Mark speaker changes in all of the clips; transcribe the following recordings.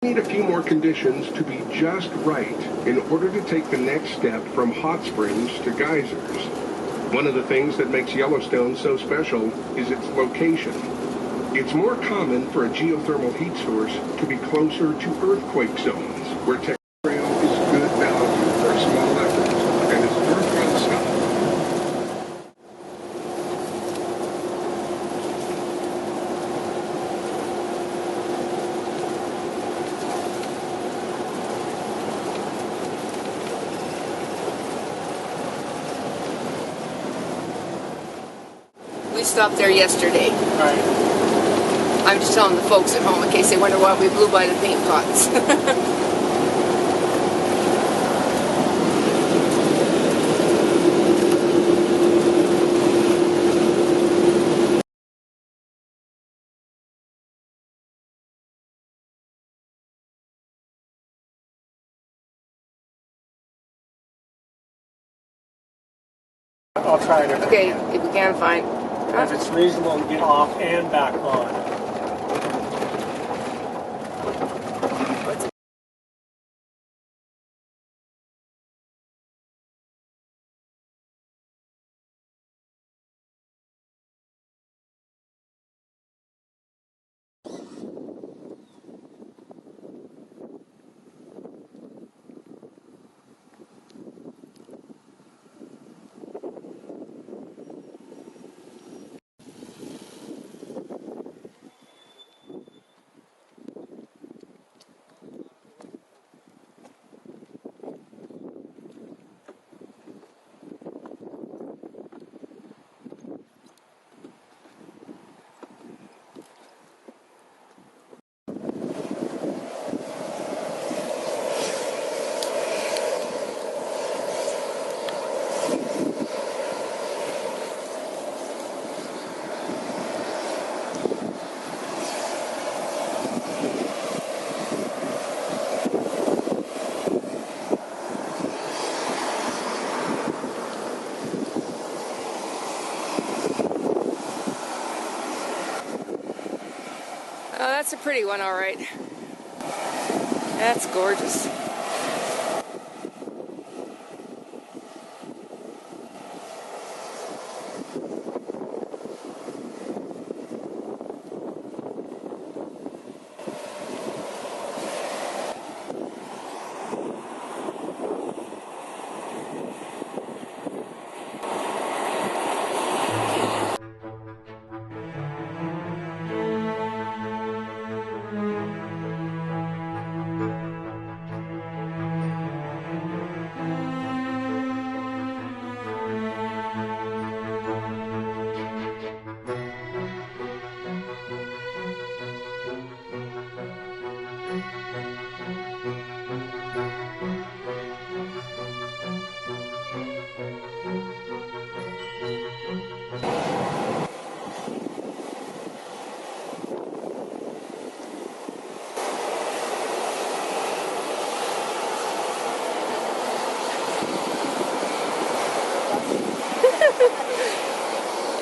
Speaker 1: Need a few more conditions to be just right in order to take the next step from hot springs to geysers. One of the things that makes Yellowstone so special is its location. It's more common for a geothermal heat source to be closer to earthquake zones, where techno is good value for a small effort and is worthwhile stuff.
Speaker 2: We stopped there yesterday.
Speaker 3: Right.
Speaker 2: I'm just telling the folks at home in case they wonder why we blew by the paint pots.
Speaker 3: I'll try it.
Speaker 2: Okay, if we can find.
Speaker 3: If it's reasonable to get off and back on.
Speaker 2: Oh, that's a pretty one, all right. That's gorgeous.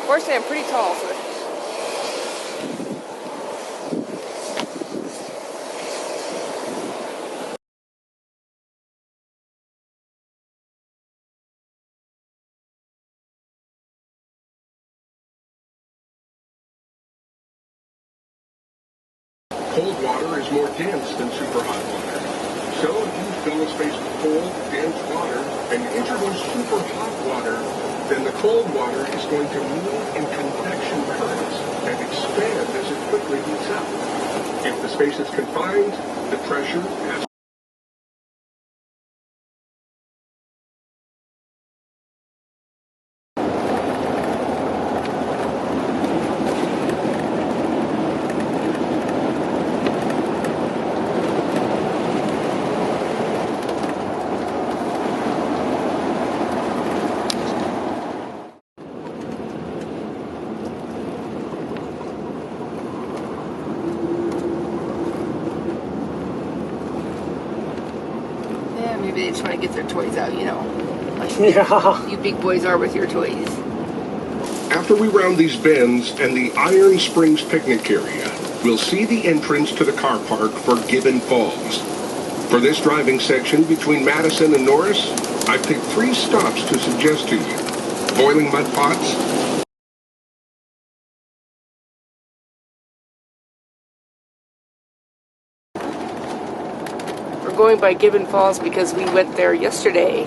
Speaker 2: Fortunately, I'm pretty tall, so.
Speaker 1: Cold water is more dense than super hot water. So if you fill a space with cold, dense water and introduce super hot water, then the cold water is going to move in convection currents and expand as it quickly heats up. If the space is confined, the pressure has
Speaker 2: Maybe they just want to get their toys out, you know. Like
Speaker 3: Yeah.
Speaker 2: you big boys are with your toys.
Speaker 1: After we round these bends and the Iron Springs picnic area, we'll see the entrance to the car park for Gibbon Falls. For this driving section between Madison and Norris, I've picked 3 stops to suggest to you. Boiling mud pots,
Speaker 2: We're going by Gibbon Falls because we went there yesterday.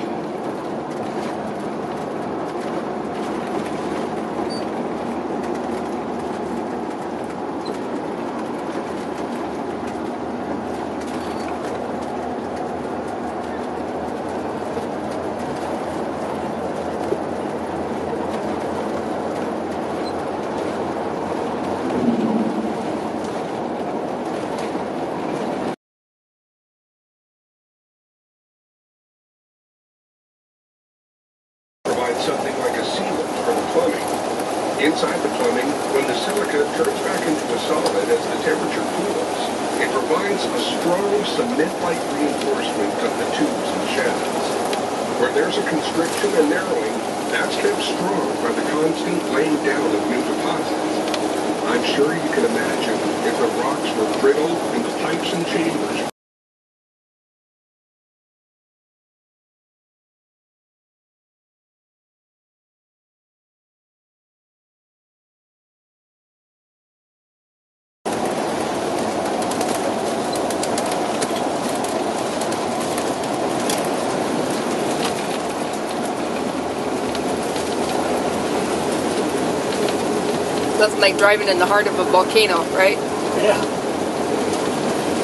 Speaker 1: something like a sealant for the plumbing. Inside the plumbing, when the silica turns back into a solid as the temperature cools, it provides a strong cement-like reinforcement of the tubes and shafts. Where there's a constriction and narrowing, that's kept strong by the constant laying down of new deposits. I'm sure you can imagine if the rocks were brittle and the pipes and chambers
Speaker 2: Nothing like driving in the heart of a volcano, right?
Speaker 3: Yeah.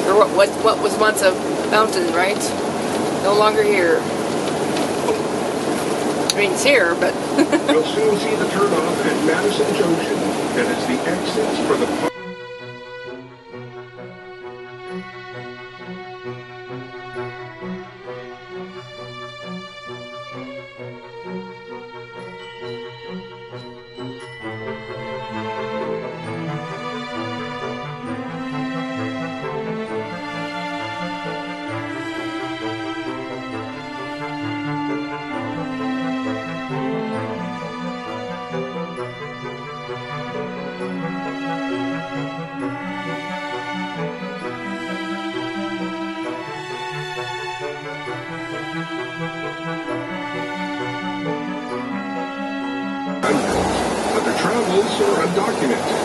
Speaker 2: Or what was once a mountain, right? No longer here. I mean, it's here, but...
Speaker 1: You'll soon see the turnoff at Madison Junction that is the exits for the... But their travels are undocumented.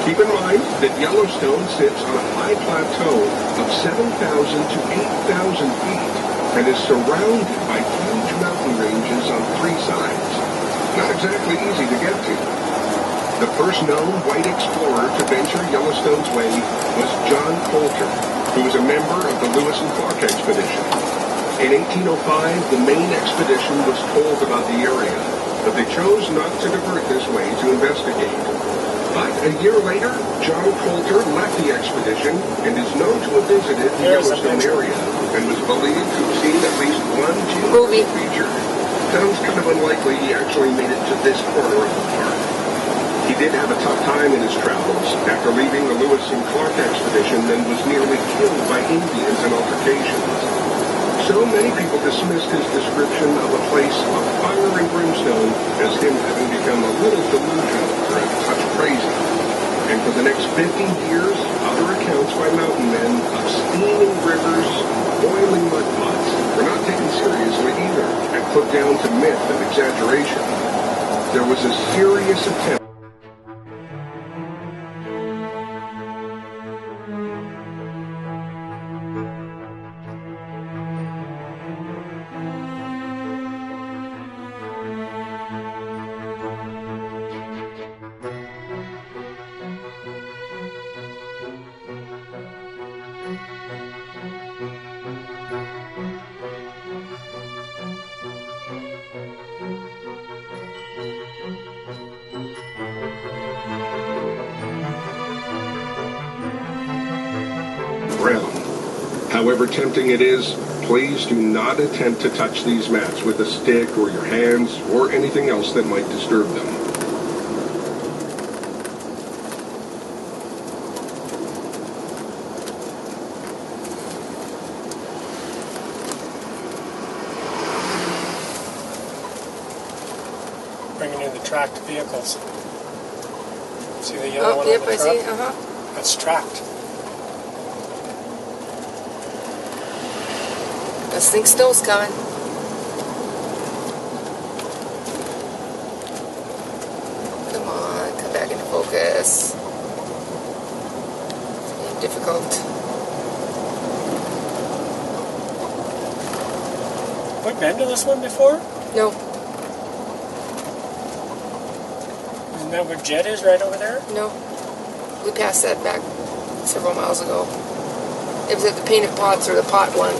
Speaker 1: Keep in mind that Yellowstone sits on a high plateau of 7,000 to 8,000 feet and is surrounded by huge mountain ranges on 3 sides. Not exactly easy to get to. The first known white explorer to venture Yellowstone's way was John Coulter, who was a member of the Lewis and Clark expedition. In 1805, the main expedition was told about the area, but they chose not to divert this way to investigate. But a year later, John Coulter left the expedition and is known to have visited the Yellowstone area and was believed to have seen at least one
Speaker 2: Movie
Speaker 1: feature. Sounds kind of unlikely he actually made it to this corner of the park. He did have a tough time in his travels after leaving the Lewis and Clark expedition and was nearly killed by Indians in altercations. So many people dismissed his description of a place of fire and brimstone as him having become a little delusional or a touch crazy. And for the next 50 years, other accounts by mountain men of steaming rivers, boiling mud pots were not taken seriously either and put down to myth and exaggeration. There was a serious attempt ground. However tempting it is, please do not attempt to touch these mats with a stick or your hands or anything else that might disturb them.
Speaker 3: Bringing in the tracked vehicles. See the yellow one
Speaker 2: yep,
Speaker 3: on the
Speaker 2: I
Speaker 3: truck?
Speaker 2: see.
Speaker 3: That's tracked.
Speaker 2: This think snow's coming. Come on, come back into focus. It's being difficult.
Speaker 3: Have we been to this one before?
Speaker 2: No,
Speaker 3: Isn't that where Jet is, right over there?
Speaker 2: no. We passed that back several miles ago. It was at the painted pots or the pot one.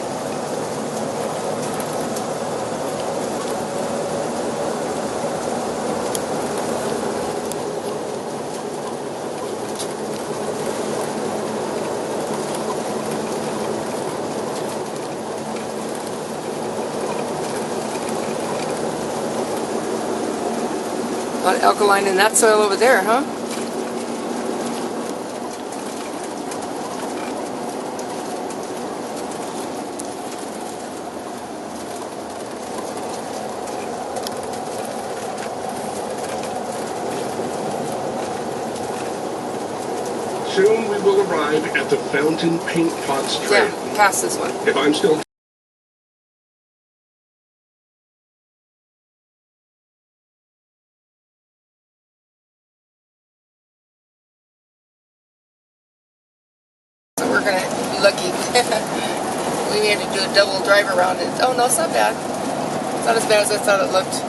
Speaker 2: A lot of alkaline in that soil over there, huh?
Speaker 1: Soon we will arrive at the Fountain Paint Pots Trail.
Speaker 2: Yeah, past this one.
Speaker 1: If I'm still
Speaker 2: So we're gonna be lucky. We may have to do a double drive around it. Oh no, it's not bad. It's not as bad as I thought it looked.